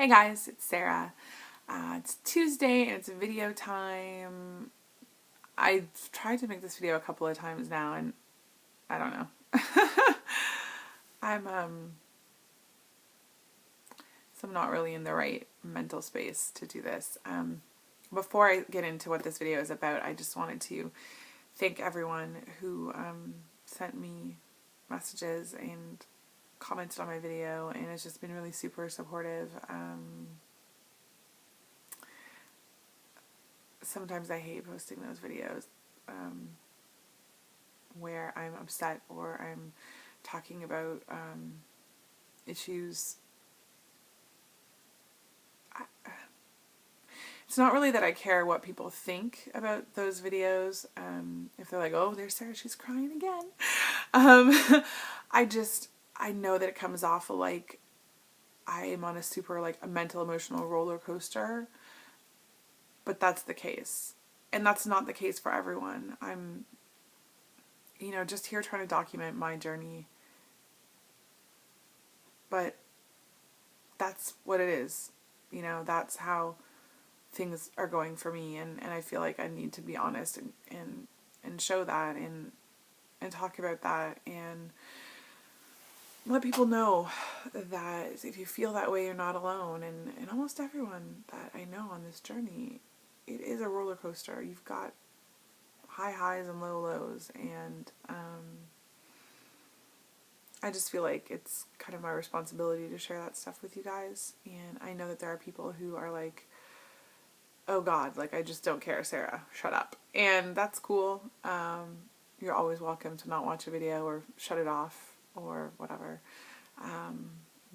Hey guys, it's Sarah. It's Tuesday and it's video time. I've tried to make this video a couple of times now and I don't know. I'm so I'm not really in the right mental space to do this. Before I get into what this video is about, I just wanted to thank everyone who sent me messages and commented on my video, and it's just been really super supportive. Sometimes I hate posting those videos where I'm upset or I'm talking about issues. It's not really that I care what people think about those videos. If they're like, oh, there's Sarah, she's crying again. I know that it comes off like I am on a super a mental emotional roller coaster, but that's the case. And that's not the case for everyone. I'm, just here trying to document my journey. But that's what it is. That's how things are going for me. And I feel like I need to be honest and show that and talk about that and let people know that if you feel that way, you're not alone. And almost everyone that I know on this journey, it is a roller coaster. You've got high highs and low lows, and I just feel like it's kind of my responsibility to share that stuff with you guys. And I know that there are people who are like, oh God, I just don't care, Sarah, shut up. And that's cool. You're always welcome to not watch a video or shut it off or whatever.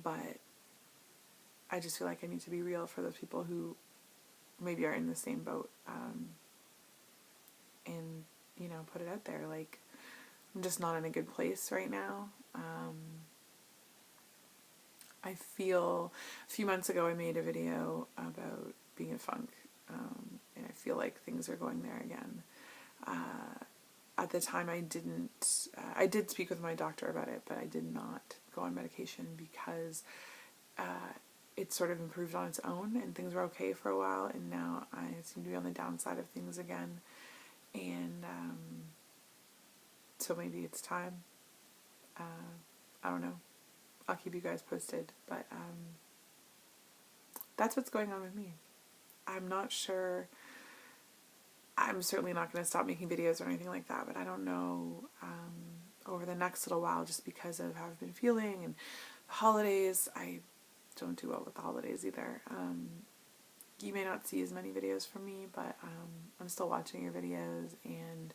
But I just feel like I need to be real for those people who maybe are in the same boat, and, put it out there. I'm just not in a good place right now. I feel a few months ago I made a video about being in funk, and I feel like things are going there again. At the time I did speak with my doctor about it, but I did not go on medication because it sort of improved on its own and things were okay for a while, and now I seem to be on the downside of things again. And so maybe it's time. I don't know. I'll keep you guys posted, but that's what's going on with me. I'm not sure. I'm certainly not going to stop making videos or anything like that, but I don't know over the next little while, just because of how I've been feeling and the holidays. I don't do well with the holidays either. You may not see as many videos from me, but I'm still watching your videos, and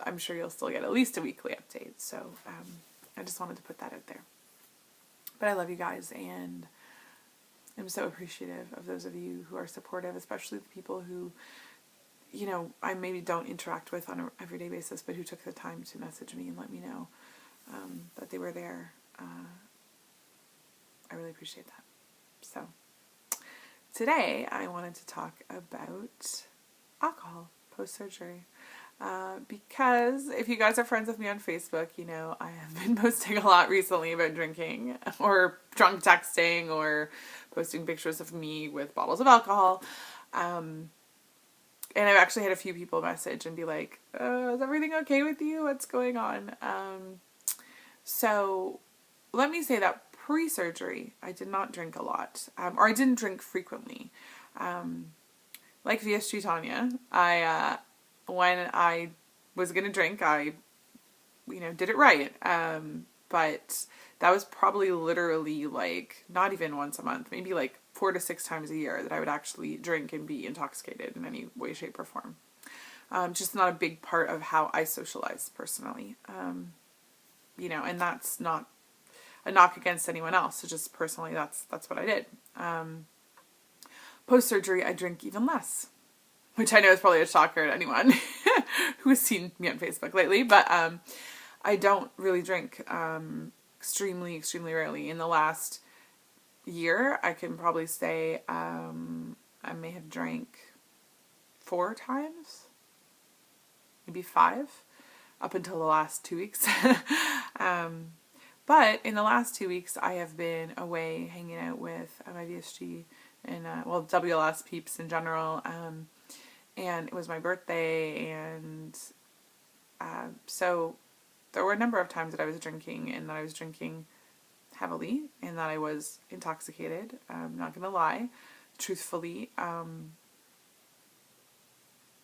I'm sure you'll still get at least a weekly update. So I just wanted to put that out there. But I love you guys, and I'm so appreciative of those of you who are supportive, especially the people who, I maybe don't interact with on an everyday basis, but who took the time to message me and let me know that they were there. I really appreciate that. So today I wanted to talk about alcohol post-surgery. Because if you guys are friends with me on Facebook, I have been posting a lot recently about drinking or drunk texting or posting pictures of me with bottles of alcohol. And I've actually had a few people message and be like, is everything okay with you? What's going on? So let me say that pre-surgery, I did not drink a lot, or I didn't drink frequently. Like VSG Tanya, when I was going to drink, I, did it right. But that was probably literally not even once a month, maybe 4 to 6 times a year that I would actually drink and be intoxicated in any way, shape, or form. Just not a big part of how I socialize personally. And that's not a knock against anyone else. So just personally, that's what I did. Post-surgery, I drink even less, which I know is probably a shocker to anyone who has seen me on Facebook lately, but I don't really drink extremely, extremely rarely. In the last year, I can probably say I may have drank 4 times, maybe 5, up until the last 2 weeks. But in the last 2 weeks, I have been away hanging out with my VSG and, well, WLS peeps in general. And it was my birthday, and so there were a number of times that I was drinking, and that I was drinking heavily, and that I was intoxicated. I'm not going to lie. Truthfully,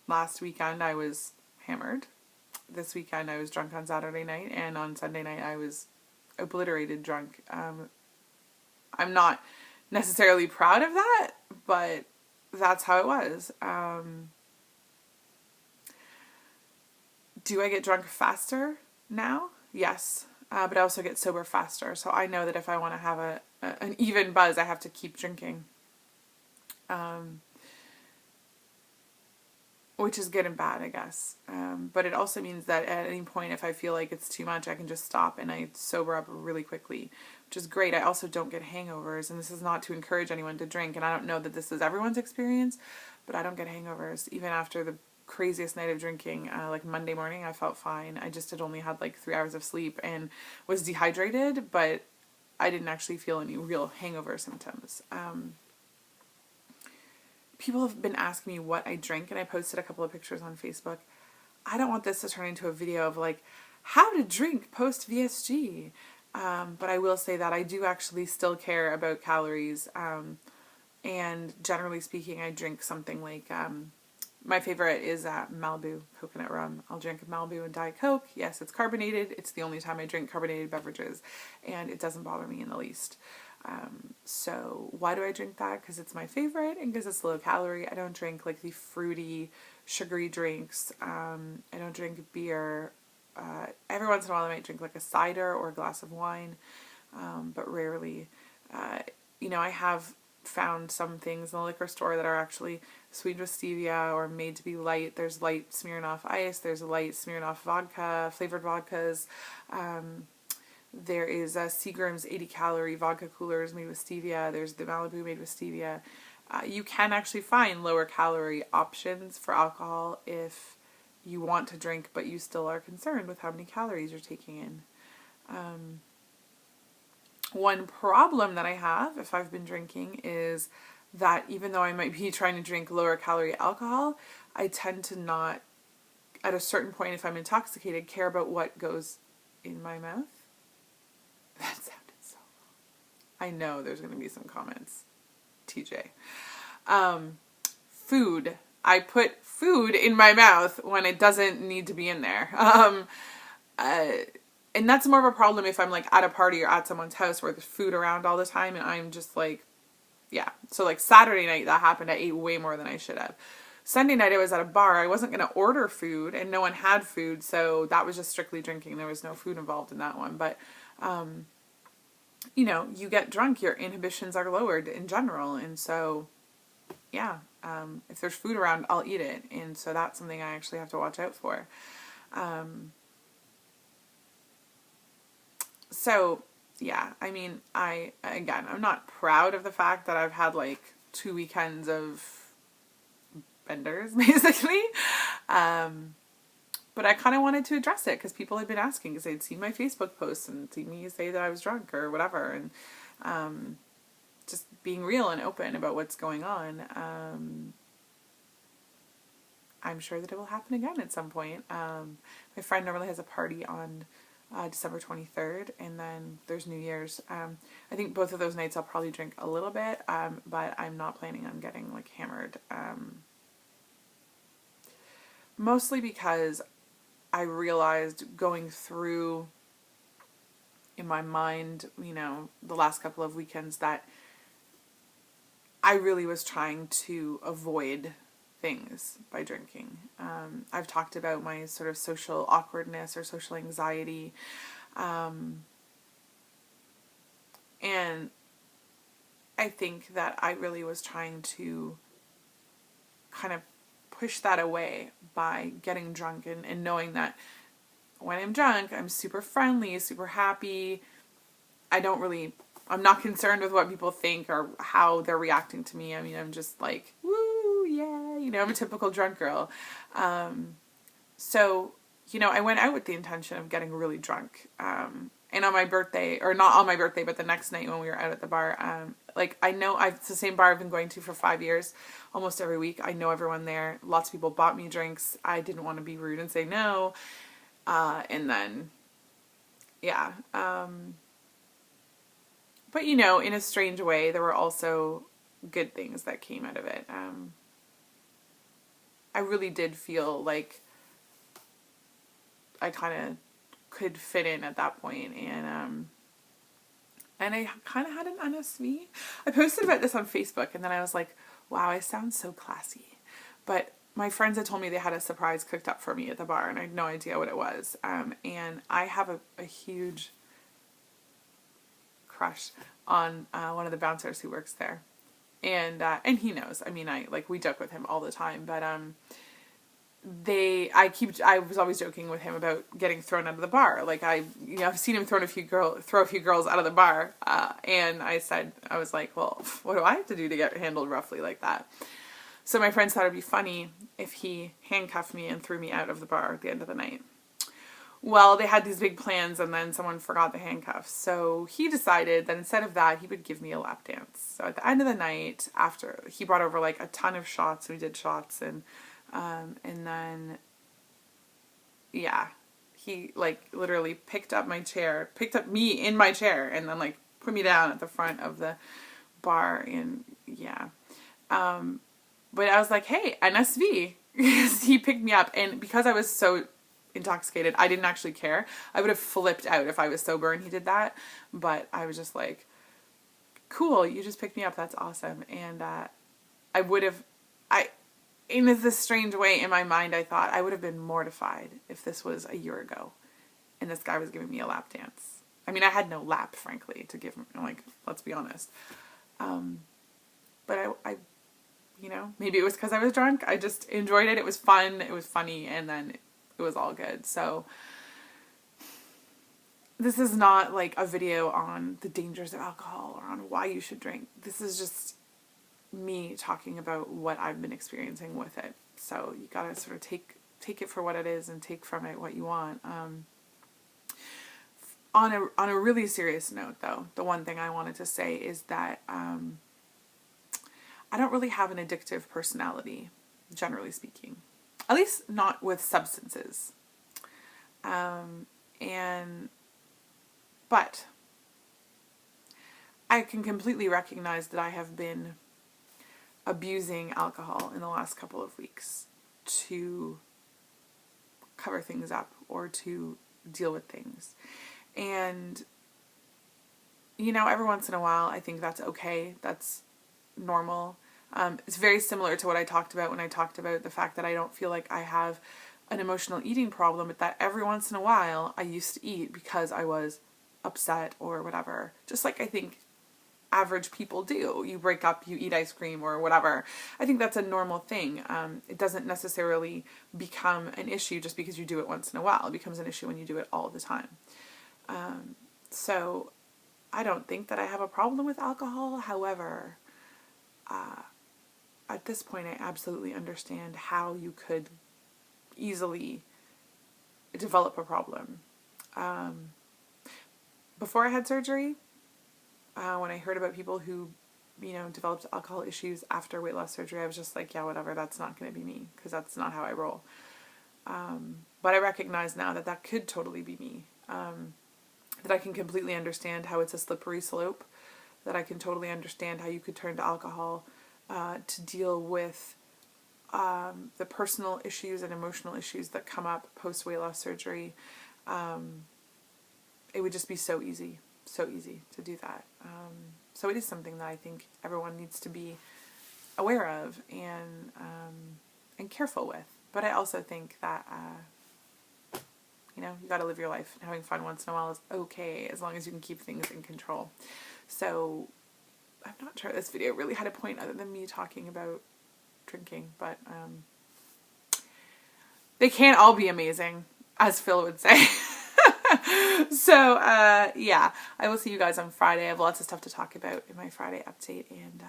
last weekend I was hammered. This weekend I was drunk on Saturday night, and on Sunday night I was obliterated drunk. I'm not necessarily proud of that, but that's how it was. Do I get drunk faster now? Yes. But I also get sober faster. So I know that if I want to have an even buzz, I have to keep drinking. Which is good and bad, I guess. But it also means that at any point, if I feel like it's too much, I can just stop and I sober up really quickly, which is great. I also don't get hangovers, and this is not to encourage anyone to drink, and I don't know that this is everyone's experience, but I don't get hangovers. Even after the craziest night of drinking, like Monday morning, I felt fine. I just had only had like 3 hours of sleep and was dehydrated, but I didn't actually feel any real hangover symptoms. People have been asking me what I drink, and I posted a couple of pictures on Facebook. I don't want this to turn into a video of like how to drink post VSG, but I will say that I do actually still care about calories, and generally speaking, I drink something like my favorite is Malibu coconut rum. I'll drink a Malibu and Diet Coke. Yes, it's carbonated. It's the only time I drink carbonated beverages, and it doesn't bother me in the least. So why do I drink that? Because it's my favorite and because it's low calorie. I don't drink like the fruity, sugary drinks. I don't drink beer. Every once in a while I might drink like a cider or a glass of wine, but rarely. I have found some things in the liquor store that are actually sweetened with stevia or made to be light. There's light Smirnoff Ice. There's light Smirnoff vodka, flavored vodkas. There is Seagram's 80-calorie vodka coolers made with stevia. There's the Malibu made with stevia. You can actually find lower calorie options for alcohol if you want to drink, but you still are concerned with how many calories you're taking in. One problem that I have if I've been drinking is that even though I might be trying to drink lower calorie alcohol, I tend to not, at a certain point if I'm intoxicated, care about what goes in my mouth. That sounded so wrong. I know there's going to be some comments. TJ. Food. I put food in my mouth when it doesn't need to be in there. And that's more of a problem if I'm like at a party or at someone's house where there's food around all the time and I'm just like, yeah. So like Saturday night that happened. I ate way more than I should have. Sunday night I was at a bar. I wasn't going to order food and no one had food. So that was just strictly drinking. There was no food involved in that one. But, you get drunk, your inhibitions are lowered in general. And so, yeah, if there's food around, I'll eat it. And so that's something I actually have to watch out for. So, yeah, I mean, I'm not proud of the fact that I've had like 2 weekends of benders, basically. But I kind of wanted to address it because people had been asking because they'd seen my Facebook posts and seen me say that I was drunk or whatever. And just being real and open about what's going on. I'm sure that it will happen again at some point. My friend normally has a party on December 23rd, and then there's New Year's. I think both of those nights I'll probably drink a little bit, but I'm not planning on getting like hammered. Mostly because I realized going through in my mind, the last couple of weekends that I really was trying to avoid things by drinking. I've talked about my sort of social awkwardness or social anxiety. And I think that I really was trying to kind of push that away by getting drunk and knowing that when I'm drunk, I'm super friendly, super happy. I'm not concerned with what people think or how they're reacting to me. I mean, I'm just like, woo, yeah, I'm a typical drunk girl. So, I went out with the intention of getting really drunk. And on my birthday, or not on my birthday, but the next night when we were out at the bar, like I know it's the same bar I've been going to for 5 years, almost every week. I know everyone there. Lots of people bought me drinks. I didn't want to be rude and say no. And then, yeah. But you know, in a strange way, there were also good things that came out of it. I really did feel like I kind of could fit in at that point, and I kind of had an NSV. I posted about this on Facebook, and then I was like, wow, I sound so classy. But my friends had told me they had a surprise cooked up for me at the bar, and I had no idea what it was. And I have a huge crush on one of the bouncers who works there, and he knows. I mean, we joke with him all the time, but I was always joking with him about getting thrown out of the bar. Like I've seen him throw a few girls out of the bar. And I was like, well, what do I have to do to get handled roughly like that? So my friends thought it'd be funny if he handcuffed me and threw me out of the bar at the end of the night. Well, they had these big plans, and then someone forgot the handcuffs. So he decided that instead of that, he would give me a lap dance. So at the end of the night, after he brought over like a ton of shots, we did shots, and then, yeah, he like literally picked up me in my chair, and then like put me down at the front of the bar, and yeah. But I was like, hey, NSV. He picked me up, and because I was so intoxicated, I didn't actually care. I would have flipped out if I was sober and he did that, but I was just like, cool, you just picked me up, that's awesome. And in this strange way, in my mind, I thought I would have been mortified if this was a year ago and this guy was giving me a lap dance. I mean, I had no lap, frankly, to give him, like, let's be honest. But I maybe it was because I was drunk. I just enjoyed it. It was fun. It was funny. And then it was all good. So this is not like a video on the dangers of alcohol or on why you should drink. This is just me talking about what I've been experiencing with it. So you gotta sort of take it for what it is and take from it what you want. On a really serious note, though, the one thing I wanted to say is that I don't really have an addictive personality, generally speaking. At least not with substances. But I can completely recognize that I have been abusing alcohol in the last couple of weeks to cover things up or to deal with things. And, every once in a while, I think that's okay. That's normal. It's very similar to what I talked about when I talked about the fact that I don't feel like I have an emotional eating problem, but that every once in a while I used to eat because I was upset or whatever. Just like I think average people do. You break up, you eat ice cream or whatever. I think that's a normal thing. It doesn't necessarily become an issue just because you do it once in a while. It becomes an issue when you do it all the time. So I don't think that I have a problem with alcohol. However, at this point, I absolutely understand how you could easily develop a problem. Before I had surgery, when I heard about people who, developed alcohol issues after weight loss surgery, I was just like, yeah, whatever, that's not going to be me, because that's not how I roll. But I recognize now that that could totally be me. That I can completely understand how it's a slippery slope. That I can totally understand how you could turn to alcohol to deal with the personal issues and emotional issues that come up post-weight loss surgery. It would just be so easy to do that. So it is something that I think everyone needs to be aware of and careful with. But I also think that, you gotta live your life, and having fun once in a while is okay, as long as you can keep things in control. So I'm not sure this video really had a point other than me talking about drinking, but they can't all be amazing, as Phil would say. So, yeah, I will see you guys on Friday. I have lots of stuff to talk about in my Friday update, and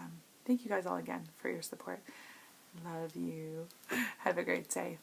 thank you guys all again for your support. Love you. Have a great day.